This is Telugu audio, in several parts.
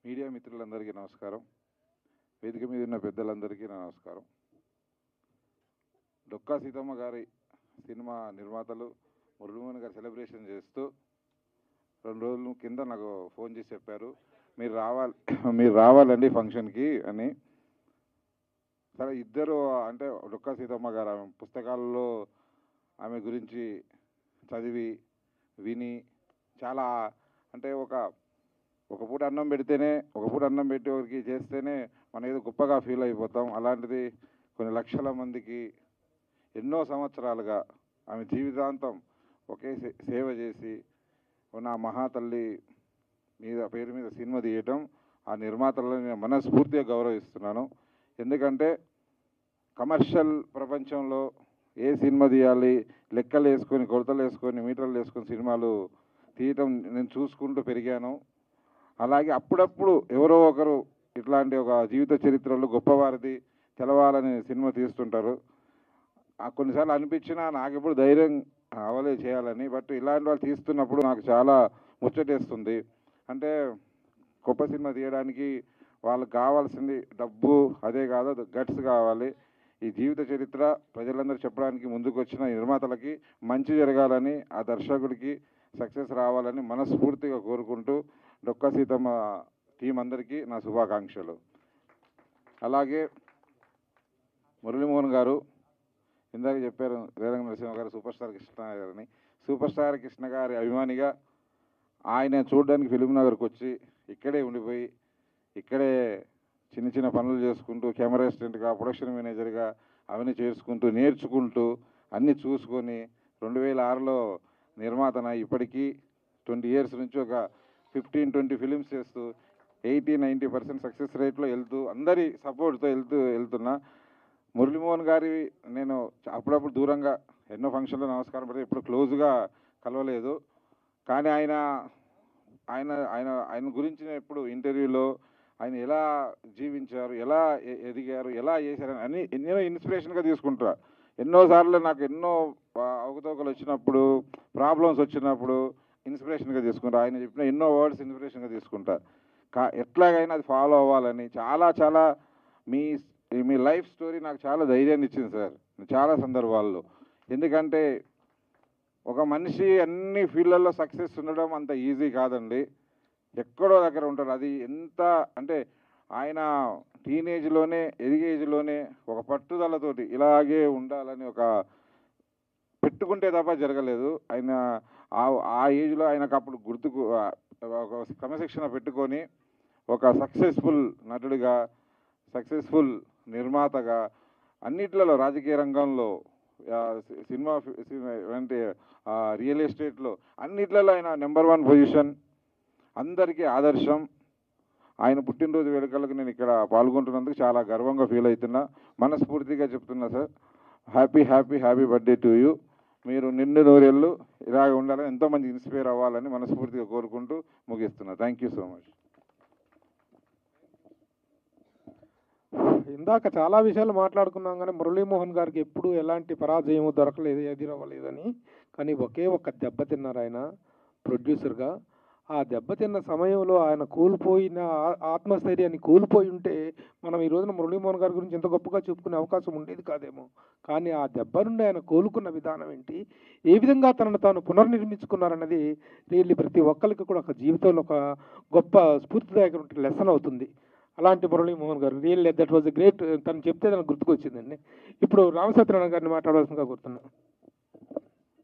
మీడియా మిత్రులందరికీ నమస్కారం. వేదిక మీద ఉన్న పెద్దలందరికీ నా నమస్కారం. డొక్కా సీతమ్మ గారి సినిమా నిర్మాతలు మురళీమోహన్ గారు సెలబ్రేషన్ చేస్తూ 2 రోజుల కింద నాకు ఫోన్ చేసి చెప్పారు, మీరు రావాలండి ఫంక్షన్కి అని. సరే, ఇద్దరు అంటే డొక్కా సీతమ్మ గారు ఆమె పుస్తకాలలో ఆమె గురించి చదివి విని చాలా అంటే ఒక పూట అన్నం పెడితేనే, ఒక పూట అన్నం పెట్టి ఒకరికి చేస్తేనే మనం ఏదో గొప్పగా ఫీల్ అయిపోతాం. అలాంటిది కొన్ని లక్షల మందికి ఎన్నో సంవత్సరాలుగా ఆమె జీవితాంతం ఒకే సేవ చేసి నా మహాతల్లి పేరు మీద సినిమా తీయటం ఆ నిర్మాతలను నేను మనస్ఫూర్తిగా గౌరవిస్తున్నాను. ఎందుకంటే కమర్షియల్ ప్రపంచంలో ఏ సినిమా తీయాలి, లెక్కలు వేసుకొని, కొలతలు వేసుకొని, మీటర్లు వేసుకొని సినిమాలు తీయటం నేను చూసుకుంటూ పెరిగాను. అలాగే అప్పుడప్పుడు ఎవరో ఒకరు ఇట్లాంటి ఒక జీవిత చరిత్రలు గొప్పవారిది తెలవాలని సినిమా తీస్తుంటారు. కొన్నిసార్లు అనిపించినా నాకు ఎప్పుడు ధైర్యం అవలే చేయాలని. బట్ ఇలాంటి వాళ్ళు తీస్తున్నప్పుడు నాకు చాలా ముచ్చటేస్తుంది. అంటే గొప్ప సినిమా తీయడానికి వాళ్ళకి కావాల్సింది డబ్బు, అదే కాదు గట్స్ కావాలి. ఈ జీవిత చరిత్ర ప్రజలందరూ చెప్పడానికి ముందుకు వచ్చిన నిర్మాతలకి మంచి జరగాలని, ఆ దర్శకుడికి సక్సెస్ రావాలని మనస్ఫూర్తిగా కోరుకుంటూ డొక్కా సీతమ్మ టీం అందరికీ నా శుభాకాంక్షలు. అలాగే మురళీమోహన్ గారు ఇందాక చెప్పారు, రేలంగ నరసింహ గారు సూపర్ స్టార్ కృష్ణ గారిని. సూపర్ స్టార్ కృష్ణ గారి అభిమానిగా ఆయన చూడడానికి ఫిలిం నగర్కి వచ్చి ఇక్కడే ఉండిపోయి ఇక్కడే చిన్న చిన్న పనులు చేసుకుంటూ కెమెరా అసిస్టెంట్గా, ప్రొడక్షన్ మేనేజర్గా అవన్నీ చేసుకుంటూ నేర్చుకుంటూ అన్నీ చూసుకొని 2006లో నిర్మాతన ఇప్పటికీ 20 years నుంచి ఒక 15-20 ఫిలిమ్స్ చేస్తూ 80-90% సక్సెస్ రేట్లో వెళ్తూ అందరి సపోర్ట్తో వెళ్తున్నా. మురళీమోహన్ గారి నేను అప్పుడప్పుడు దూరంగా ఎన్నో ఫంక్షన్లో నమస్కారం పెడితే ఎప్పుడు క్లోజ్గా కలవలేదు. కానీ ఆయన గురించి నేను ఎప్పుడు ఇంటర్వ్యూలో ఆయన ఎలా జీవించారు, ఎలా ఎదిగారు, ఎలా చేశారు అని ఎన్నో ఇన్స్పిరేషన్గా తీసుకుంటా. ఎన్నోసార్లు నాకు ఎన్నో అవకతవకలు వచ్చినప్పుడు, ప్రాబ్లమ్స్ వచ్చినప్పుడు ఇన్స్పిరేషన్గా తీసుకుంటా. ఆయన చెప్పిన ఎన్నో వర్డ్స్ ఇన్స్పిరేషన్గా తీసుకుంటా. ఎట్లాగైనా అది ఫాలో అవ్వాలని చాలా మీ లైఫ్ స్టోరీ నాకు చాలా ధైర్యాన్ని ఇచ్చింది సార్ చాలా సందర్భాల్లో. ఎందుకంటే ఒక మనిషి అన్ని ఫీల్డ్లలో సక్సెస్ ఉండడం అంత ఈజీ కాదండి. ఎక్కడో దగ్గర ఉంటారు. అది ఎంత అంటే ఆయన టీనేజ్లోనే, ఎదిగేజ్లోనే ఒక పట్టుదలతోటి ఇలాగే ఉండాలని ఒక పెట్టుకుంటే తప్ప జరగలేదు. ఆయన ఆ ఏజ్లో ఆయనకు అప్పుడు గుర్తుకు ఒక క్రమశిక్షణ పెట్టుకొని ఒక సక్సెస్ఫుల్ నటుడిగా, సక్సెస్ఫుల్ నిర్మాతగా, అన్నిట్లలో రాజకీయ రంగంలో, సినిమా అంటే రియల్ ఎస్టేట్లో అన్నిట్లలో ఆయన నెంబర్ 1 పొజిషన్, అందరికీ ఆదర్శం. ఆయన పుట్టినరోజు వేడుకలకు నేను ఇక్కడ పాల్గొంటున్నందుకు చాలా గర్వంగా ఫీల్ అవుతున్నా. మనస్ఫూర్తిగా చెప్తున్నా sir, happy birthday to you. మీరు నిండు నూరేళ్ళు ఇలాగ ఉండాలని, ఎంతోమంది ఇన్స్పైర్ అవ్వాలని మనస్ఫూర్తిగా కోరుకుంటూ ముగిస్తున్నా. Thank you so much. ఇందాక చాలా విషయాలు మాట్లాడుకున్నాం, కానీ మురళీమోహన్ గారికి ఎప్పుడు ఎలాంటి పరాజయము దొరకలేదు, ఎదురవ్వలేదని. కానీ ఒకే ఒక్క దెబ్బతిన్నారు ఆయన ప్రొడ్యూసర్గా. ఆ దెబ్బతిన్న సమయంలో ఆయన కోల్పోయిన ఆత్మస్థైర్యాన్ని కోల్పోయి ఉంటే మనం ఈ రోజున మురళీమోహన్ గారి గురించి ఎంత గొప్పగా చెప్పుకునే అవకాశం ఉండేది కాదేమో. కానీ ఆ దెబ్బ నుండి ఆయన కోలుకున్న విధానం ఏంటి, ఏ విధంగా తనను తాను పునర్నిర్మించుకున్నారన్నది రియల్లీ ప్రతి ఒక్కరికి కూడా ఒక జీవితంలో ఒక గొప్ప స్ఫూర్తిదాయక లెసన్ అవుతుంది. అలాంటి మురళీమోహన్ గారు really that was a great. తను చెప్తే తనకు గుర్తుకొచ్చిందండి. ఇప్పుడు రామసత్యనారాయణ గారిని మాట్లాడాల్సిందిగా కోరుతున్నాను.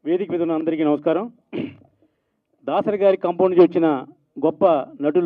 వేదిక మీద ఉన్న అందరికీ నమస్కారం. దాసరి గారి కాంపౌండ్ నుంచి వచ్చిన గొప్ప నటులు